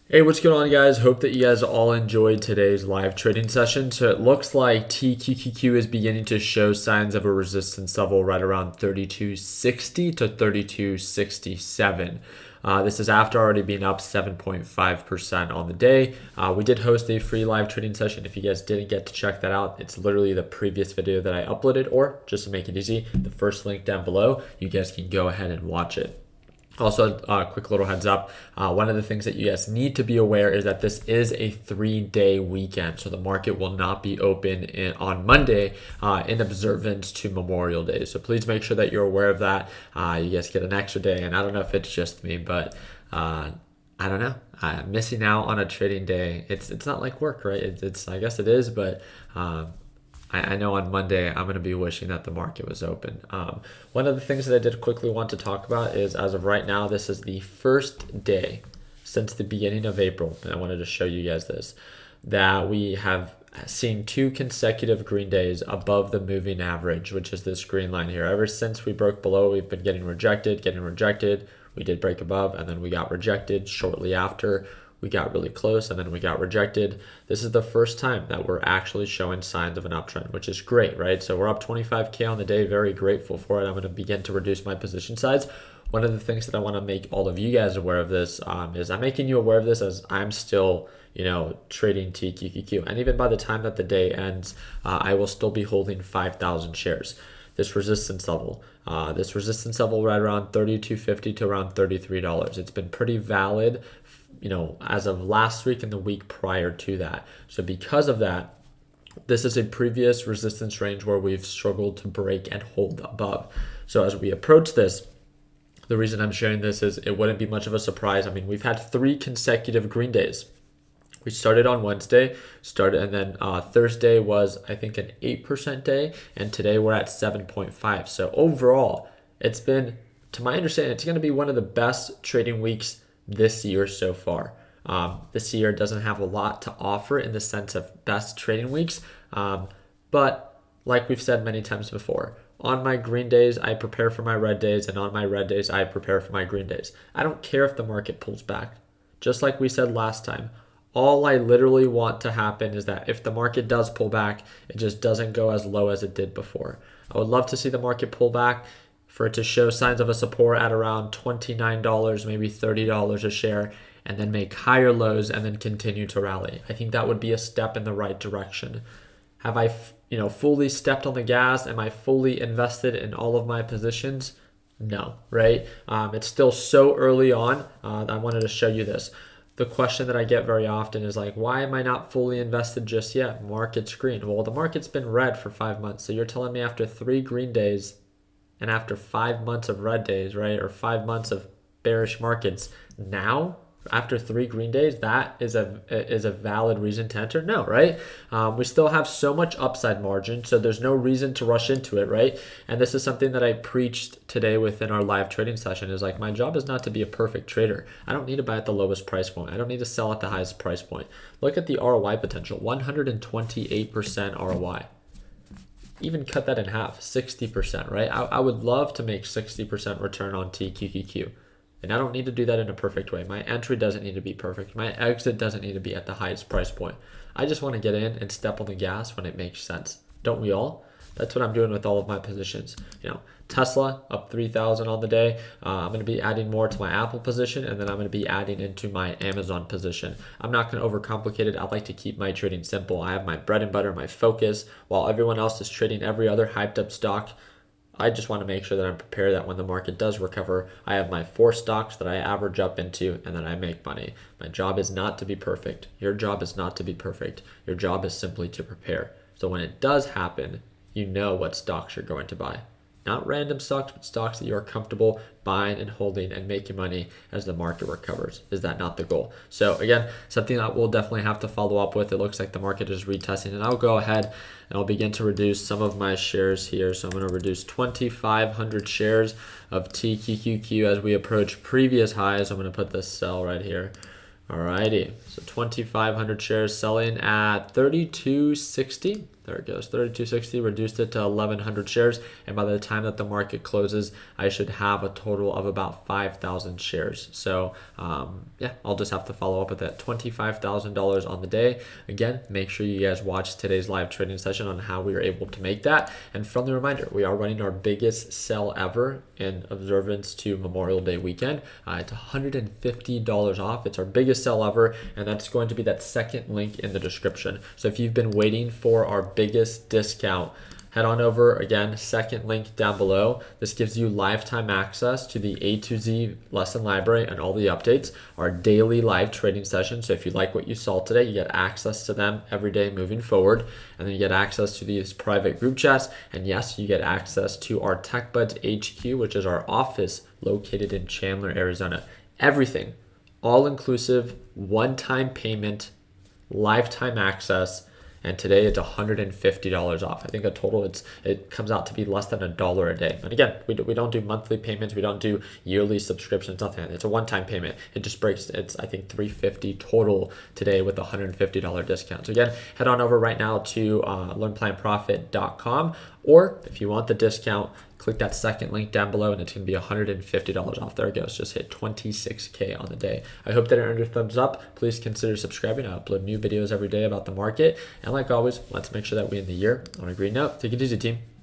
Hey, what's going on, guys? Hope that you guys all enjoyed today's live trading session. So it looks like TQQQ is beginning to show signs of a resistance level right around 3260 to 3267. This is after already being up 7.5% on the day. We did host a free live trading session. If you guys didn't get to check that out, it's literally the previous video that I uploaded, or just to make it easy, the first link down below. You guys can go ahead and watch it. Also, a quick little heads up. One of the things that you guys need to be aware is that this is a 3-day weekend. So the market will not be open on Monday in observance to Memorial Day. So please make sure that you're aware of that. You guys get an extra day. And I don't know if it's just me, but I don't know. Missing out on a trading day, it's not like work, right? It's I guess it is, but I know on Monday I'm going to be wishing that the market was open. One of the things that I did quickly want to talk about is, as of right now, this is the first day since the beginning of April, and I wanted to show you guys this, that we have seen 2 consecutive green days above the moving average, which is this green line here. Ever since we broke below, we've been getting rejected. We did break above, and then we got rejected shortly after. We got really close, and then we got rejected. This is the first time that we're actually showing signs of an uptrend, which is great, right? So we're up 25K on the day. Very grateful for it. I'm going to begin to reduce my position size. One of the things that I want to make all of you guys aware of this is I'm making you aware of this as I'm still, trading TQQQ. And even by the time that the day ends, I will still be holding 5,000 shares. This resistance level right around $32.50 to around $33. It's been pretty valid, as of last week and the week prior to that. So because of that, this is a previous resistance range where we've struggled to break and hold above. So as we approach this, the reason I'm sharing this is it wouldn't be much of a surprise. I mean, we've had 3 consecutive green days. We started on Wednesday, and then Thursday was, I think, an 8% day, and today we're at 7.5. So overall, it's been, to my understanding, it's going to be one of the best trading weeks this year so far. This year doesn't have a lot to offer in the sense of best trading weeks, but like we've said many times before, on my green days, I prepare for my red days, and on my red days, I prepare for my green days. I don't care if the market pulls back. Just like we said last time, all I literally want to happen is that if the market does pull back, it just doesn't go as low as it did before. I would love to see the market pull back, for it to show signs of a support at around $29, maybe $30 a share, and then make higher lows and then continue to rally. I think that would be a step in the right direction. Have I, fully stepped on the gas? Am I fully invested in all of my positions? No, right? It's still so early on. I wanted to show you this. The question that I get very often is like, why am I not fully invested just yet? Market's green. Well, the market's been red for 5 months. So you're telling me after 3 green days and after 5 months of red days, right? Or 5 months of bearish markets, now after 3 green days, that is a valid reason to enter? No, right? We still have so much upside margin, so there's no reason to rush into it, right? And this is something that I preached today within our live trading session, is like, my job is not to be a perfect trader. I don't need to buy at the lowest price point. I don't need to sell at the highest price point. Look at the ROI potential, 128% ROI. Even cut that in half, 60%, right? I would love to make 60% return on TQQQ. And I don't need to do that in a perfect way. My entry doesn't need to be perfect. My exit doesn't need to be at the highest price point. I just want to get in and step on the gas when it makes sense. Don't we all? That's what I'm doing with all of my positions. Tesla up 3,000 on the day. I'm going to be adding more to my Apple position, and then I'm going to be adding into my Amazon position. I'm not going to overcomplicate it. I like to keep my trading simple. I have my bread and butter, my focus, while everyone else is trading every other hyped up stock. I just want to make sure that I'm prepared that when the market does recover, I have my 4 stocks that I average up into, and then I make money. My job is not to be perfect. Your job is not to be perfect. Your job is simply to prepare. So when it does happen, you know what stocks you're going to buy. Not random stocks, but stocks that you are comfortable buying and holding and making money as the market recovers. Is that not the goal? So again, something that we'll definitely have to follow up with. It looks like the market is retesting, and I'll go ahead and I'll begin to reduce some of my shares here. So I'm going to reduce 2,500 shares of TQQQ as we approach previous highs. I'm going to put this sell right here. Alrighty, so 2,500 shares selling at 32.60. There it goes, 3260, reduced it to 1100 shares. And by the time that the market closes, I should have a total of about 5,000 shares. So yeah, I'll just have to follow up with that $25,000 on the day. Again, make sure you guys watch today's live trading session on how we were able to make that. And friendly reminder, we are running our biggest sell ever in observance to Memorial Day weekend. It's $150 off. It's our biggest sell ever, and that's going to be that second link in the description. So if you've been waiting for our biggest discount, head on over, again, second link down below. This gives you lifetime access to the A to Z lesson library and all the updates, our daily live trading sessions. So if you like what you saw today, you get access to them every day moving forward. And then you get access to these private group chats. And yes, you get access to our TechBuds HQ, which is our office located in Chandler, Arizona. Everything, all inclusive, one-time payment, lifetime access. And today it's $150 off. I think a total it comes out to be less than $1 a day. And again, we don't do monthly payments. We don't do yearly subscriptions, nothing. It's a one-time payment. It just breaks, it's I think $350 total today with a $150 discount. So again, head on over right now to learnplanprofit.com, or if you want the discount, click that second link down below and it's going to be $150 off. There it goes. Just hit 26K on the day. I hope that it earned your thumbs up. Please consider subscribing. I upload new videos every day about the market. And like always, let's make sure that we end the year on a green note. Take it easy, team.